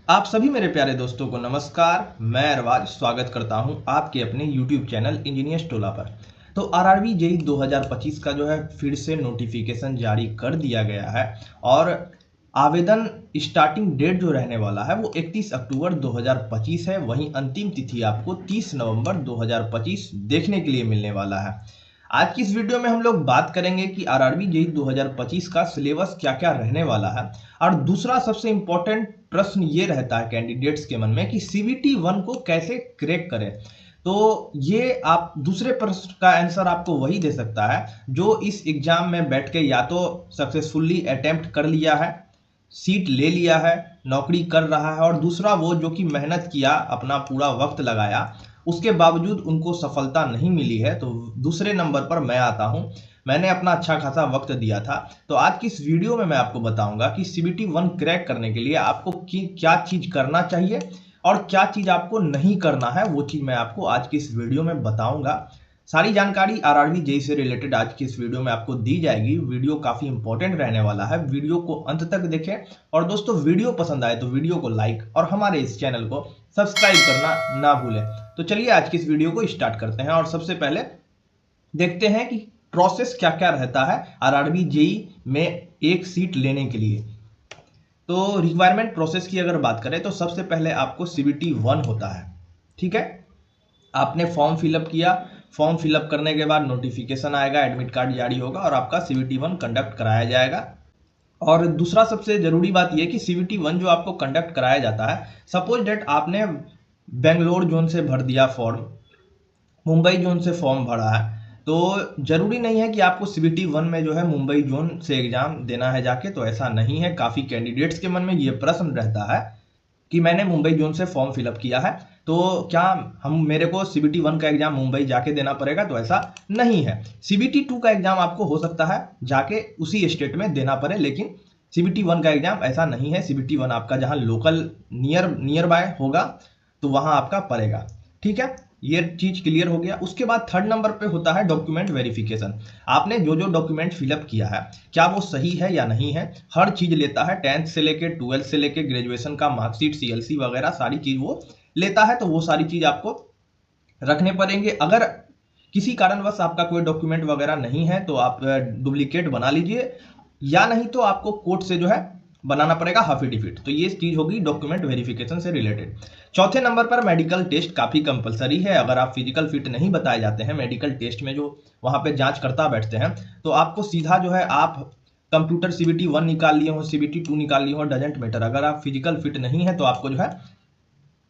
आप सभी मेरे प्यारे दोस्तों को नमस्कार। मैं अरबाज स्वागत करता हूं आपके अपने YouTube चैनल इंजीनियर्स टोला पर। तो आरआरबी जेईई 2025 का जो है फिर से नोटिफिकेशन जारी कर दिया गया है और आवेदन स्टार्टिंग डेट जो रहने वाला है वो 31 अक्टूबर 2025 है। वहीं अंतिम तिथि आपको 30 नवंबर 2025 देखने के लिए मिलने वाला है। आज की इस वीडियो में हम लोग बात करेंगे कि आरआरबी जेईई 2025 का सिलेबस क्या क्या रहने वाला है और दूसरा सबसे इंपॉर्टेंट प्रश्न ये रहता है कैंडिडेट्स के मन में कि सीबीटी 1 को कैसे क्रैक करें। तो ये आप दूसरे प्रश्न का आंसर आपको वही दे सकता है जो इस एग्जाम में बैठ के या तो सक्सेसफुली अटेम्प्ट कर लिया है, सीट ले लिया है, नौकरी कर रहा है, और दूसरा वो जो कि मेहनत किया, अपना पूरा वक्त लगाया, उसके बावजूद उनको सफलता नहीं मिली है। तो दूसरे नंबर पर मैं आता हूं। मैंने अपना अच्छा खासा वक्त दिया था। तो आज की इस वीडियो में मैं आपको बताऊंगा कि सीबीटी 1 क्रैक करने के लिए आपको क्या चीज करना चाहिए और क्या चीज आपको नहीं करना है, वो चीज मैं आपको आज की इस वीडियो में बताऊंगा। सारी जानकारी आरआरबी जेईई से रिलेटेड आज की इस वीडियो में आपको दी जाएगी। वीडियो काफी इंपॉर्टेंट रहने वाला है, वीडियो को अंत तक देखें। और दोस्तों, वीडियो पसंद आए तो वीडियो को लाइक और हमारे इस चैनल को सब्सक्राइब करना ना भूलें। तो चलिए आज की इस वीडियो को स्टार्ट करते हैं और सबसे पहले देखते हैं कि प्रोसेस क्या क्या रहता है आरआरबी जेईई में एक सीट लेने के लिए। तो रिक्वायरमेंट प्रोसेस की अगर बात करें तो सबसे पहले आपको सीबीटी 1 होता है। ठीक है, आपने फॉर्म फिलअप किया, फॉर्म फिलअप करने के बाद नोटिफिकेशन आएगा, एडमिट कार्ड जारी होगा और आपका सीबीटी 1 कंडक्ट कराया जाएगा। और दूसरा सबसे जरूरी बात यह कि सीबीटी 1 जो आपको कंडक्ट कराया जाता है, सपोज डेट आपने बेंगलोर जोन से भर दिया फॉर्म, मुंबई जोन से फॉर्म भरा है, तो जरूरी नहीं है कि आपको सीबीटी 1 में जो है मुंबई जोन से एग्जाम देना है जाके। तो ऐसा नहीं है। काफी कैंडिडेट्स के मन में ये प्रश्न रहता है कि मैंने मुंबई जोन से फॉर्म फिलअप किया है, तो क्या मेरे को सीबीटी 1 का एग्जाम मुंबई जाके देना पड़ेगा? तो ऐसा नहीं है। सीबीटी 2 का एग्जाम आपको हो सकता है जाके उसी स्टेट में देना पड़े, लेकिन सीबीटी 1 का एग्जाम ऐसा नहीं है। सीबीटी 1 आपका जहां लोकल नियर बाय होगा तो वहां आपका पड़ेगा। ठीक है, ये चीज क्लियर हो गया। उसके बाद थर्ड नंबर पे होता है डॉक्यूमेंट वेरिफिकेशन। आपने जो जो डॉक्यूमेंट फिलअप किया है क्या वो सही है या नहीं है, हर चीज लेता है। 10th से लेके 12th से लेके ग्रेजुएशन का मार्कशीट, सीएलसी वगैरह सारी चीज वो लेता है। तो वो सारी चीज आपको रखने पड़ेंगे। अगर किसी कारणवश आपका कोई डॉक्यूमेंट वगैरह नहीं है तो आप डुप्लीकेट बना लीजिए, या नहीं तो आपको कोर्ट से जो है बनाना पड़ेगा एफिडेविट। तो ये चीज होगी डॉक्यूमेंट वेरिफिकेशन से रिलेटेड। चौथे नंबर पर मेडिकल टेस्ट काफी कंपलसरी है। अगर आप फिजिकल फिट नहीं बताए जाते हैं मेडिकल टेस्ट में, जो वहां पे जांचकर्ता बैठते हैं, तो आपको सीधा जो है आप कंप्यूटर सीबीटी 1 निकाल लिए हो, सीबीटी 2 निकाल लिए हो, डजेंट मैटर, अगर आप फिजिकल फिट नहीं है तो आपको जो है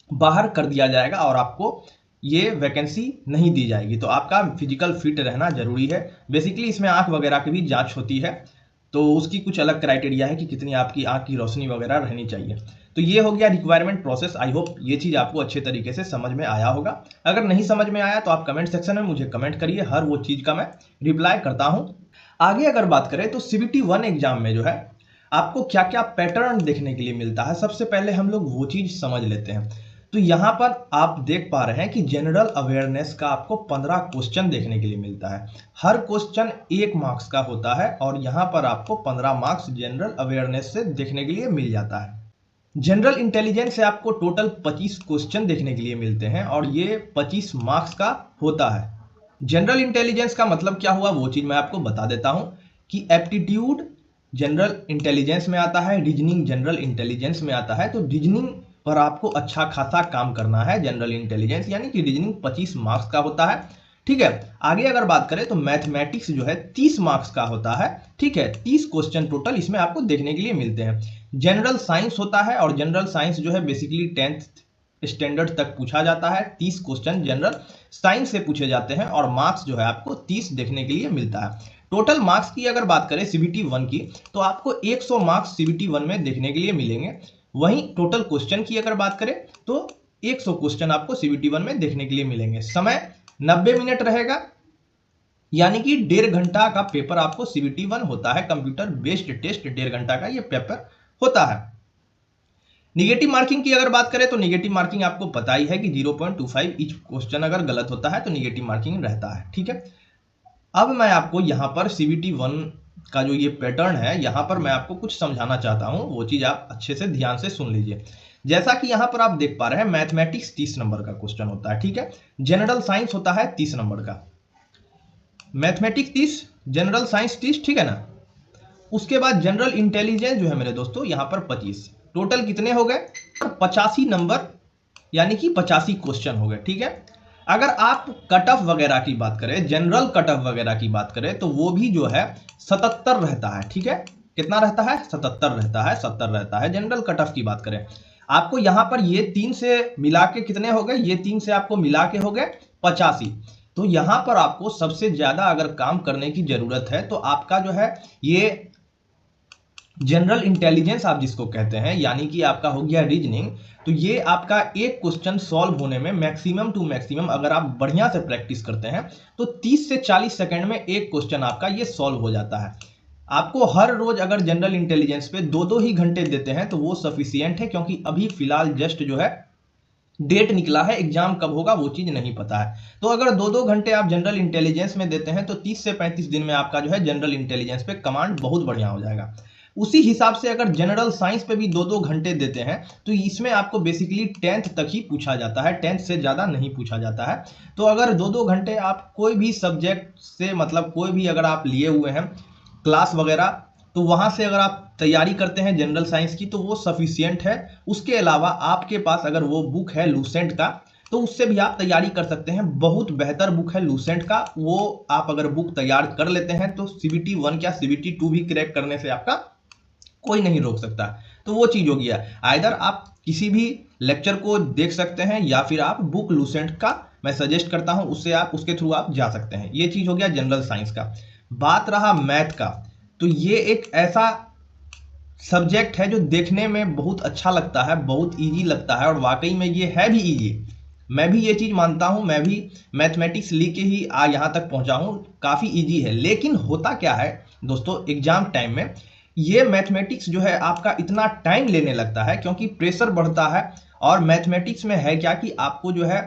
बाहर कर दिया जाएगा और आपको ये वैकेंसी नहीं दी जाएगी। तो आपका फिजिकल फिट रहना जरूरी है। बेसिकली इसमें आंख वगैरह की भी जांच होती है, तो उसकी कुछ अलग क्राइटेरिया है कि कितनी आपकी आंख की रोशनी वगैरह रहनी चाहिए। तो ये हो गया रिक्वायरमेंट प्रोसेस। आई होप ये चीज आपको अच्छे तरीके से समझ में आया होगा। अगर नहीं समझ में आया तो आप कमेंट सेक्शन में मुझे कमेंट करिए, हर वो चीज का मैं रिप्लाई करता हूं। आगे अगर बात करें तो सीबीटी 1 एग्जाम में जो है आपको क्या क्या पैटर्न देखने के लिए मिलता है, सबसे पहले हम लोग वो चीज समझ लेते हैं। तो यहां पर आप देख पा रहे हैं कि जनरल अवेयरनेस का आपको 15 क्वेश्चन देखने के लिए मिलता है। हर क्वेश्चन 1 मार्क्स का होता है और यहां पर आपको 15 मार्क्स जनरल अवेयरनेस से देखने के लिए मिल जाता है। जनरल इंटेलिजेंस से आपको टोटल 25 क्वेश्चन देखने के लिए मिलते हैं और ये 25 मार्क्स का होता है। जनरल इंटेलिजेंस का मतलब क्या हुआ वो चीज मैं आपको बता देता हूं कि एप्टीट्यूड जनरल इंटेलिजेंस में आता है, रीजनिंग जनरल इंटेलिजेंस में आता है। तो रीजनिंग पर आपको अच्छा खासा काम करना है जनरल इंटेलिजेंस, यानी कि रीजनिंग 25 मार्क्स का होता है। ठीक है, आगे अगर बात करें तो मैथमेटिक्स जो है 30 मार्क्स का होता है। ठीक है, 30 क्वेश्चन टोटल इसमें आपको देखने के लिए मिलते हैं। जनरल साइंस होता है और जनरल साइंस जो है बेसिकली 10th स्टैंडर्ड तक पूछा जाता है। 30 क्वेश्चन जनरल साइंस से पूछे जाते हैं और मार्क्स जो है आपको 30 देखने के लिए मिलता है। टोटल मार्क्स की अगर बात करें सीबीटी 1 की, तो आपको 100 मार्क्स सीबीटी 1 में देखने के लिए मिलेंगे। वहीं टोटल क्वेश्चन की अगर बात करें तो 100 क्वेश्चन आपको सीबीटी 1 में देखने के लिए मिलेंगे। समय 90 मिनट रहेगा, यानी कि 1.5 घंटा का पेपर आपको सीबीटी 1 होता है। कंप्यूटर बेस्ड टेस्ट 1.5 घंटा का ये पेपर होता है। निगेटिव मार्किंग की अगर बात करें तो निगेटिव मार्किंग आपको पता ही है कि 0.25 ईच क्वेश्चन अगर गलत होता है तो निगेटिव मार्किंग रहता है। ठीक है, अब मैं आपको यहां पर सीबीटी 1 का जो ये पैटर्न है, यहाँ पर मैं आपको कुछ समझाना चाहता हूँ, वो चीज़ आप अच्छे से ध्यान से सुन लीजिए। जैसा कि यहाँ पर आप देख पा रहे हैं, मैथमेटिक्स 30 नंबर का क्वेश्चन होता है, ठीक है। जनरल साइंस होता है 30 नंबर का, मैथमेटिक्स 30, जनरल साइंस 30, ठीक है ना। उसके बाद जनरल इंटेलिजेंस जो है मेरे दोस्तों यहाँ पर 25, टोटल कितने हो गए? 85 नंबर, यानी कि 85 क्वेश्चन हो गए, ठीक है। अगर आप कट ऑफ वगैरह की बात करें, जनरल कट ऑफ वगैरह की बात करें, तो वो भी जो है 77 रहता है, ठीक है। कितना रहता है? 77 रहता है, 70 रहता है जनरल कट ऑफ की बात करें। आपको यहाँ पर ये 3 से मिला के कितने हो गए? ये 3 से आपको मिला के हो गए 85। तो यहाँ पर आपको सबसे ज्यादा अगर काम करने की जरूरत है तो आपका जो है ये जनरल इंटेलिजेंस आप जिसको कहते हैं, यानी कि आपका हो गया रीजनिंग। तो ये आपका एक क्वेश्चन सॉल्व होने में मैक्सिमम टू मैक्सिमम अगर आप बढ़िया से प्रैक्टिस करते हैं तो 30 से 40 सेकंड में एक क्वेश्चन आपका ये सॉल्व हो जाता है। आपको हर रोज अगर जनरल इंटेलिजेंस पे 2-2 ही घंटे देते हैं तो वो सफिशियंट है, क्योंकि अभी फिलहाल जस्ट जो है डेट निकला है, एग्जाम कब होगा वो चीज नहीं पता है। तो अगर 2-2 घंटे आप जनरल इंटेलिजेंस में देते हैं तो 30 से 35 दिन में आपका जो है जनरल इंटेलिजेंस पे कमांड बहुत बढ़िया हो जाएगा। उसी हिसाब से अगर जनरल साइंस पे भी 2-2 घंटे देते हैं तो इसमें आपको बेसिकली 10th तक ही पूछा जाता है, 10th से ज्यादा नहीं पूछा जाता है। तो अगर 2-2 घंटे आप कोई भी सब्जेक्ट से, मतलब कोई भी अगर आप लिए हुए हैं क्लास वगैरह, तो वहां से अगर आप तैयारी करते हैं जनरल साइंस की तो वो सफिशियंट है। उसके अलावा आपके पास अगर वो बुक है लूसेंट का, तो उससे भी आप तैयारी कर सकते हैं। बहुत बेहतर बुक है लूसेंट का, वो आप अगर बुक तैयार कर लेते हैं तो CBT 1 क्या CBT 2 भी क्रैक करने से आपका कोई नहीं रोक सकता। तो वो चीज हो गया, आइदर आप किसी भी लेक्चर को देख सकते हैं या फिर आप बुक लूसेंट का मैं सजेस्ट करता हूं, उससे आप उसके थ्रू आप जा सकते हैं। ये चीज हो गया जनरल साइंस का। बात रहा मैथ का, तो ये एक ऐसा सब्जेक्ट है जो देखने में बहुत अच्छा लगता है, बहुत इजी लगता है, और वाकई में ये है भी इजी। मैं भी ये चीज मानता हूं, मैं भी मैथमेटिक्स ली के ही यहाँ तक पहुंचा हूं, काफी इजी है। लेकिन होता क्या है दोस्तों, एग्जाम टाइम में ये मैथमेटिक्स जो है आपका इतना टाइम लेने लगता है क्योंकि प्रेशर बढ़ता है। और मैथमेटिक्स में है क्या कि आपको जो है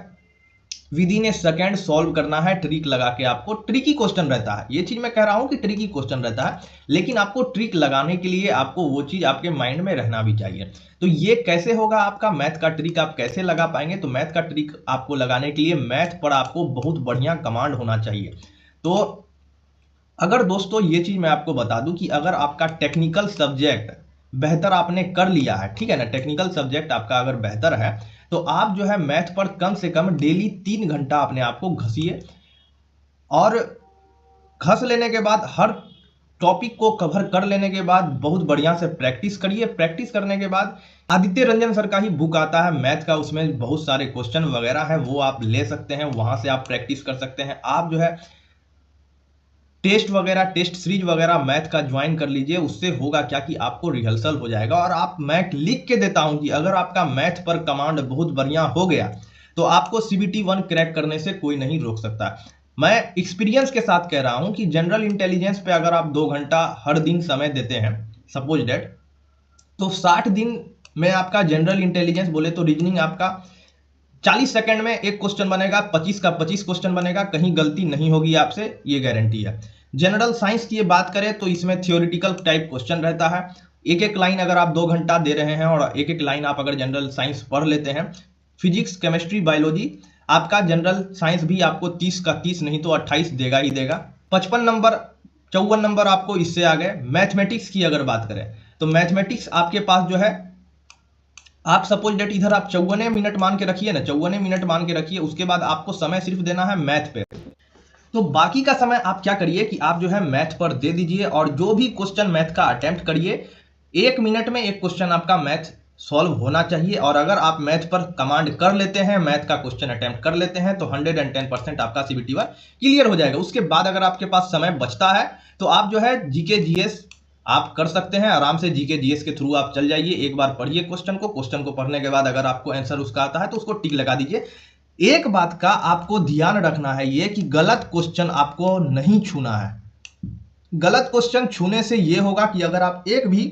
with in A second solve करना है, ट्रिक लगा के। आपको ट्रिकी क्वेश्चन रहता है, ये चीज मैं कह रहा हूं कि ट्रिकी क्वेश्चन रहता है, लेकिन आपको ट्रिक लगाने के लिए आपको वो चीज आपके माइंड में रहना भी चाहिए। तो ये कैसे होगा आपका मैथ का ट्रिक आप कैसे लगा पाएंगे? तो मैथ का ट्रिक आपको लगाने के लिए मैथ पर आपको बहुत बढ़िया कमांड होना चाहिए। तो अगर दोस्तों ये चीज मैं आपको बता दूं कि अगर आपका टेक्निकल सब्जेक्ट बेहतर आपने कर लिया है, ठीक है ना, टेक्निकल सब्जेक्ट आपका अगर बेहतर है तो आप जो है मैथ पर कम से कम डेली 3 घंटा अपने आप को घसिए, और घस लेने के बाद हर टॉपिक को कवर कर लेने के बाद बहुत बढ़िया से प्रैक्टिस करिए। प्रैक्टिस करने के बाद आदित्य रंजन सर का ही बुक आता है मैथ का, उसमें बहुत सारे क्वेश्चन वगैरह है, वो आप ले सकते हैं, वहां से आप प्रैक्टिस कर सकते हैं। आप जो है टेस्ट वगैरह, टेस्ट सीरीज वगैरह मैथ का ज्वाइन कर लीजिए। उससे होगा क्या कि आपको रिहर्सल हो जाएगा। और आप, मैं लिख के देता हूं कि अगर आपका मैथ पर कमांड बहुत बढ़िया हो गया तो आपको CBT 1 क्रैक करने से कोई नहीं रोक सकता। मैं एक्सपीरियंस के साथ कह रहा हूं कि जनरल इंटेलिजेंस पे अगर आप 2 घंटा हर दिन समय देते हैं, सपोज डेट, तो 60 दिन में आपका जनरल इंटेलिजेंस बोले तो रीजनिंग आपका 40 सेकंड में एक क्वेश्चन बनेगा, 25 का 25 क्वेश्चन बनेगा, कहीं गलती नहीं होगी आपसे, ये गारंटी है। जनरल साइंस की बात करें तो इसमें थियोरिटिकल टाइप क्वेश्चन रहता है। एक एक लाइन अगर आप 2 घंटा दे रहे हैं और एक एक लाइन आप अगर जनरल साइंस पढ़ लेते हैं, फिजिक्स केमिस्ट्री बायोलॉजी, आपका जनरल साइंस भी आपको 30 का 30 नहीं तो 28 देगा ही देगा। 55 नंबर 54 नंबर आपको इससे आ गए। मैथमेटिक्स की अगर बात करें तो मैथमेटिक्स आपके पास जो है, आप सपोज डेट इधर आप 54 मिनट मान के रखिए ना, 54 मिनट मान के रखिए। उसके बाद आपको समय सिर्फ देना है मैथ पे, तो बाकी का समय आप क्या करिए कि आप जो है मैथ पर दे दीजिए और जो भी क्वेश्चन मैथ का अटेम्प्ट करिए। 1 मिनट में एक क्वेश्चन आपका मैथ सॉल्व होना चाहिए। और अगर आप मैथ पर कमांड कर लेते हैं, मैथ का क्वेश्चन अटेम्प्ट कर लेते हैं, तो 110% आपका CBT 1 क्लियर हो जाएगा। उसके बाद अगर आपके पास समय बचता है तो आप जो है GK GS आप कर सकते हैं आराम से। GK GS के थ्रू आप चल जाइए, एक बार पढ़िए क्वेश्चन को पढ़ने के बाद अगर आपको आंसर उसका आता है तो उसको टिक लगा दीजिए। एक बात का आपको ध्यान रखना है ये कि गलत क्वेश्चन आपको नहीं छूना है। गलत क्वेश्चन छूने से ये होगा कि अगर आप एक भी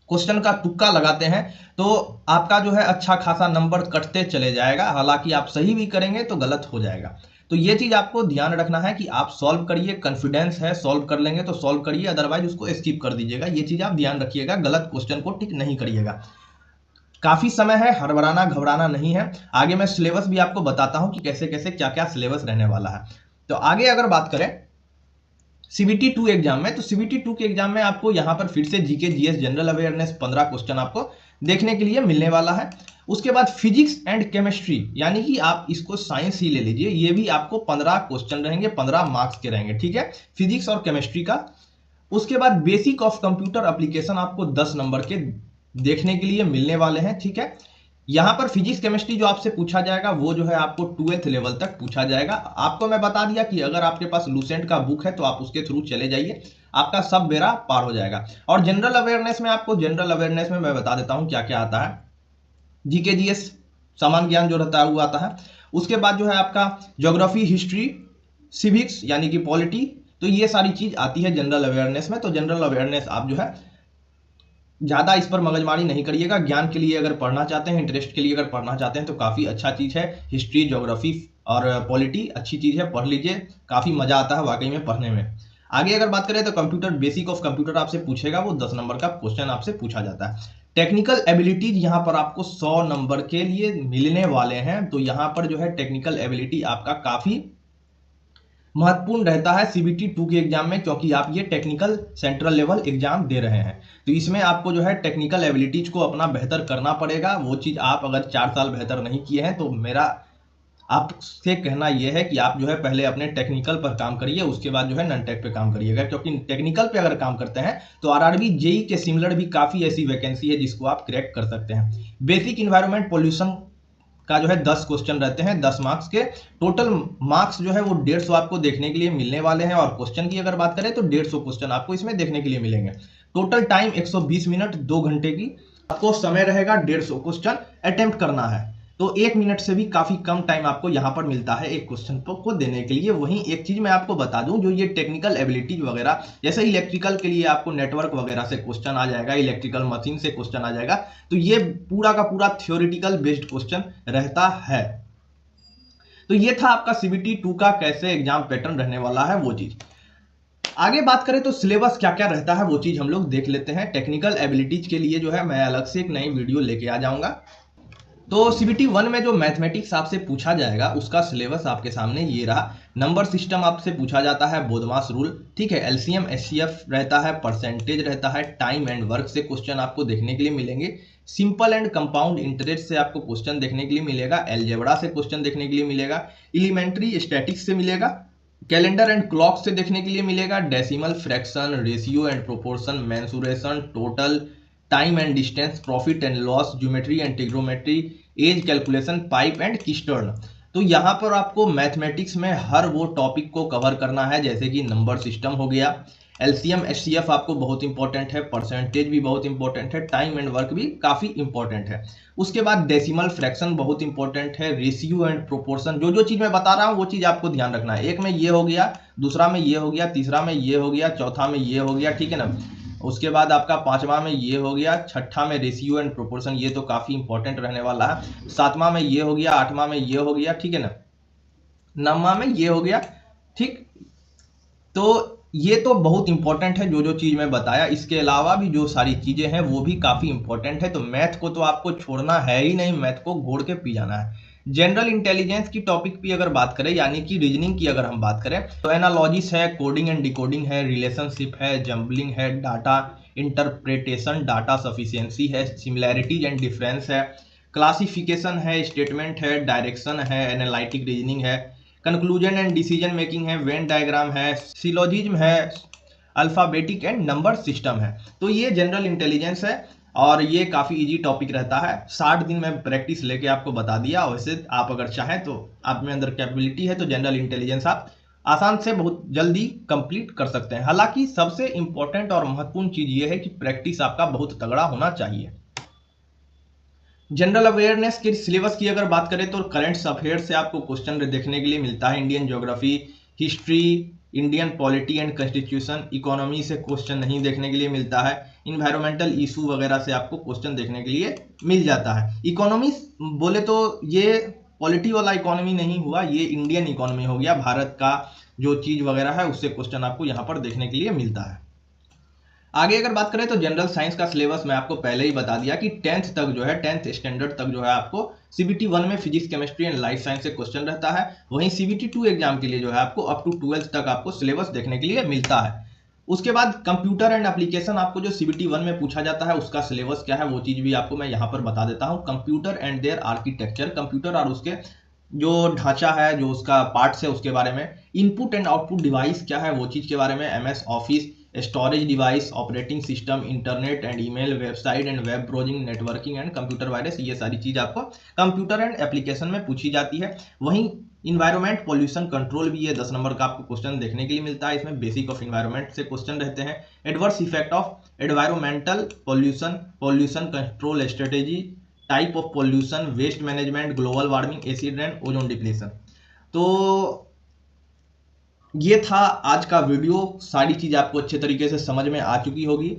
क्वेश्चन का तुक्का लगाते हैं तो आपका जो है अच्छा खासा नंबर कटते चले जाएगा। हालांकि आप सही भी करेंगे तो गलत हो जाएगा। तो ये चीज आपको ध्यान रखना है कि आप सॉल्व करिए, कॉन्फिडेंस है सॉल्व कर लेंगे तो सॉल्व करिए, अदरवाइज उसको स्किप कर दीजिएगा। ये चीज आप ध्यान रखिएगा, गलत क्वेश्चन को टिक नहीं करिएगा। काफी समय है, हड़बड़ाना घबराना नहीं है। आगे मैं सिलेबस भी आपको बताता हूं कि कैसे कैसे क्या क्या सिलेबस रहने वाला है। तो आगे अगर बात करें सीबीटी 2 एग्जाम में, तो सीबीटी 2 के एग्जाम में आपको यहां पर फिर से GK GS general awareness 15 question आपको देखने के लिए मिलने वाला है। उसके बाद फिजिक्स एंड केमिस्ट्री, यानी कि आप इसको साइंस ही ले लीजिए, ये भी आपको 15 क्वेश्चन रहेंगे, 15 मार्क्स के रहेंगे, ठीक है, फिजिक्स और केमिस्ट्री का। उसके बाद बेसिक ऑफ कंप्यूटर एप्लीकेशन आपको 10 नंबर के देखने के लिए मिलने वाले हैं, ठीक है। यहां पर फिजिक्स केमिस्ट्री जो आपसे पूछा जाएगा वो जो है आपको 12th लेवल तक पूछा जाएगा। आपको मैं बता दिया कि अगर आपके पास लूसेंट का बुक है तो आप उसके थ्रू चले जाइए, आपका सब बेड़ा पार हो जाएगा। और जनरल अवेयरनेस में आपको, जनरल अवेयरनेस में मैं बता देता हूं क्या क्या आता है। जीके जीएस सामान्य ज्ञान जो रहता है वो आता है। उसके बाद जो है आपका ज्योग्राफी, हिस्ट्री, सिविक्स यानी कि पॉलिटी, तो ये सारी चीज आती है जनरल अवेयरनेस में। तो जनरल अवेयरनेस आप जो है ज्यादा इस पर मगजमारी नहीं करिएगा। ज्ञान के लिए अगर पढ़ना चाहते हैं, इंटरेस्ट के लिए अगर पढ़ना चाहते हैं तो काफी अच्छा चीज है। हिस्ट्री, ज्योग्राफी और पॉलिटी अच्छी चीज है, पढ़ लीजिए, काफी मजा आता है वाकई में पढ़ने में। आगे अगर बात करें तो कंप्यूटर, बेसिक ऑफ कंप्यूटर आपसे पूछेगा, वो 10 नंबर का क्वेश्चन आपसे पूछा जाता है। टेक्निकल एबिलिटीज यहाँ पर आपको 100 नंबर के लिए मिलने वाले हैं। तो यहाँ पर जो है टेक्निकल एबिलिटी आपका काफी महत्वपूर्ण रहता है सीबीटी 2 के एग्जाम में, क्योंकि आप ये टेक्निकल सेंट्रल लेवल एग्जाम दे रहे हैं। तो इसमें आपको जो है टेक्निकल एबिलिटीज को अपना बेहतर करना पड़ेगा। वो चीज आप अगर 4 साल बेहतर नहीं किए हैं तो मेरा आपसे कहना यह है कि आप जो है पहले अपने टेक्निकल पर काम करिए, उसके बाद जो है नॉन टेक पे काम करिएगा। क्योंकि टेक्निकल पे अगर काम करते हैं तो आरआरबी जेई के सिमिलर भी काफी ऐसी वैकेंसी है जिसको आप क्रैक कर सकते हैं। बेसिक इन्वायरमेंट पोल्यूशन का जो है 10 क्वेश्चन रहते हैं, 10 मार्क्स के। टोटल मार्क्स जो है वो 150 आपको देखने के लिए मिलने वाले हैं। और क्वेश्चन की अगर बात करें तो 150 क्वेश्चन आपको इसमें देखने के लिए मिलेंगे। टोटल टाइम 120 मिनट, 2 घंटे की आपको समय रहेगा 150 क्वेश्चन अटेम्प्ट करना है। तो 1 मिनट से भी काफी कम टाइम आपको यहाँ पर मिलता है एक क्वेश्चन को देने के लिए। वहीं एक चीज मैं आपको बता दूं, जो ये टेक्निकल एबिलिटीज वगैरह, जैसे इलेक्ट्रिकल के लिए आपको नेटवर्क वगैरह से क्वेश्चन आ जाएगा, इलेक्ट्रिकल मशीन से क्वेश्चन आ जाएगा, तो ये पूरा का पूरा थ्योरेटिकल बेस्ड क्वेश्चन रहता है। तो ये था आपका सीबीटी 2 का कैसे एग्जाम पैटर्न रहने वाला है वो चीज। आगे बात करें तो सिलेबस क्या क्या रहता है वो चीज हम लोग देख लेते हैं। टेक्निकल एबिलिटीज के लिए जो है मैं अलग से एक नई वीडियो लेके आ जाऊंगा। तो सीबीटी 1 में जो मैथमेटिक्स आपसे पूछा जाएगा उसका सिलेबस आपके सामने ये रहा। नंबर सिस्टम आपसे पूछा जाता है, बोधमास रूल, ठीक है, एलसीएम एचसीएफ रहता है, परसेंटेज रहता है, टाइम एंड वर्क से क्वेश्चन आपको देखने के लिए मिलेंगे, सिंपल एंड कंपाउंड इंटरेस्ट से आपको क्वेश्चन देखने के लिए मिलेगा, एलजेब्रा से क्वेश्चन देखने के लिए मिलेगा, एलिमेंट्री स्टैटिक्स से मिलेगा, कैलेंडर एंड क्लॉक से देखने के लिए मिलेगा, decimal, fraction, ratio and proportion, mensuration, total, time and distance, profit and loss, geometry and trigonometry, age calculation, pipe and cistern. तो यहाँ पर आपको मैथमेटिक्स में हर वो टॉपिक को कवर करना है, जैसे कि नंबर सिस्टम हो गया, एलसीएम एचसीएफ आपको बहुत इंपॉर्टेंट है, परसेंटेज भी बहुत इंपॉर्टेंट है, टाइम एंड वर्क भी काफी इंपॉर्टेंट है। उसके बाद डेसिमल फ्रैक्शन बहुत इंपॉर्टेंट है, रेशियो एंड प्रोपोर्शन, जो चीज मैं बता रहा हूँ वो चीज आपको ध्यान रखना है। एक में ये हो गया, दूसरा में ये हो गया, तीसरा में ये हो गया, चौथा में ये हो गया, ठीक है ना। उसके बाद आपका 5वां में ये हो गया, 6ठा में रेशियो एंड प्रोपोर्शन, ये तो काफी इंपॉर्टेंट रहने वाला है, 7वां में ये हो गया, 8वां में ये हो गया, ठीक है ना, 9वां में ये हो गया, ठीक। तो ये तो बहुत इंपॉर्टेंट है जो चीज मैं बताया। इसके अलावा भी जो सारी चीजें हैं वो भी काफी इंपॉर्टेंट है। तो मैथ को तो आपको छोड़ना है ही नहीं, मैथ को घोड़ के पी जाना है। जनरल इंटेलिजेंस की टॉपिक पे अगर बात करें, यानी कि रीजनिंग की अगर हम बात करें, तो एनालॉजिस है, कोडिंग एंड डिकोडिंग है, रिलेशनशिप है, जम्बलिंग है, डाटा इंटरप्रिटेशन, डाटा सफिशिएंसी है, सिमिलैरिटीज एंड डिफरेंस है, क्लासिफिकेशन है, स्टेटमेंट है, डायरेक्शन है, एनालिटिक रीजनिंग है, कंक्लूजन एंड डिसीजन मेकिंग है, वेन डायग्राम है, सिलोजिज्म है, अल्फाबेटिक एंड नंबर सिस्टम है। तो ये जनरल इंटेलिजेंस है और ये काफी इजी टॉपिक रहता है। 60 दिन में प्रैक्टिस लेके आपको बता दिया। वैसे आप अगर चाहें तो आप में अंदर कैपेबिलिटी है तो जनरल इंटेलिजेंस आप आसान से बहुत जल्दी कंप्लीट कर सकते हैं। हालांकि सबसे इंपॉर्टेंट और महत्वपूर्ण चीज ये है कि प्रैक्टिस आपका बहुत तगड़ा होना चाहिए। जनरल अवेयरनेस के सिलेबस की अगर बात करें तो करंट अफेयर से आपको क्वेश्चन देखने के लिए मिलता है, Indian geography, history, Indian polity and constitution, economy से क्वेश्चन नहीं देखने के लिए मिलता है, इन्वायरमेंटल इशू वगैरह से आपको क्वेश्चन देखने के लिए मिल जाता है। इकोनॉमी बोले तो ये पॉलिटी वाला इकोनॉमी नहीं हुआ, ये इंडियन इकोनॉमी हो गया। भारत का जो चीज वगैरह है उससे क्वेश्चन आपको यहाँ पर देखने के लिए मिलता है। आगे अगर बात करें तो जनरल साइंस का सिलेबस मैं आपको पहले ही बता दिया कि 10th तक जो है, 10th स्टैंडर्ड तक जो है आपको CBT 1 में physics, chemistry and life science से क्वेश्चन रहता है। वहीं CBT 2 एग्जाम के लिए जो है आपको अप टू 12th तक आपको सिलेबस देखने के लिए मिलता है। उसके बाद कंप्यूटर एंड एप्लीकेशन आपको जो CBT 1 में पूछा जाता है उसका सिलेबस क्या है वो चीज भी आपको मैं यहाँ पर बता देता हूँ। Computer and their architecture, computer और उसके जो ढांचा है, जो उसका पार्ट्स है उसके बारे में। इनपुट एंड आउटपुट डिवाइस क्या है वो चीज के बारे में। MS office, storage device, operating system, internet and email, website and web browsing, networking and computer virus, ये सारी चीज आपको कंप्यूटर एंड एप्लीकेशन में पूछी जाती है। वहीं इन्वायरमेंट पॉल्यूशन कंट्रोल भी ये 10 नंबर का आपको क्वेश्चन देखने के लिए मिलता है। इसमें बेसिक ऑफ इन्वायरमेंट से क्वेश्चन रहते हैं। Adverse effect of environmental pollution, pollution control strategy, type of pollution, waste management, global warming, acid rain, ozone depletion. तो ये था आज का वीडियो। सारी चीज आपको अच्छे तरीके से समझ में आ चुकी होगी।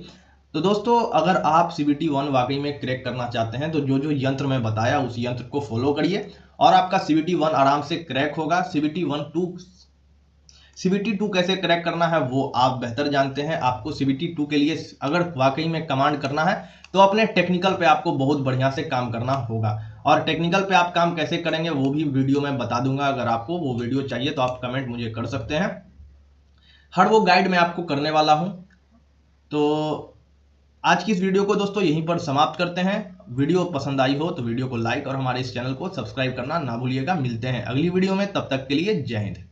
तो दोस्तों, अगर आप CBT 1 वाकई में क्रैक करना चाहते हैं तो जो जो यंत्र मैं बताया उस यंत्र को फॉलो करिए और आपका CBT 1 आराम से क्रैक होगा। CBT 2 कैसे क्रैक करना है वो आप बेहतर जानते हैं। आपको CBT 2 के लिए अगर वाकई में कमांड करना है तो अपने टेक्निकल पे आपको बहुत बढ़िया से काम करना होगा। और टेक्निकल पे आप काम कैसे करेंगे वो भी वीडियो में बता दूंगा। अगर आपको वो वीडियो चाहिए तो आप कमेंट मुझे कर सकते हैं। हर वो गाइड मैं आपको करने वाला हूं। तो आज की इस वीडियो को दोस्तों यहीं पर समाप्त करते हैं। वीडियो पसंद आई हो तो वीडियो को लाइक और हमारे इस चैनल को सब्सक्राइब करना ना भूलिएगा। मिलते हैं अगली वीडियो में, तब तक के लिए जय हिंद।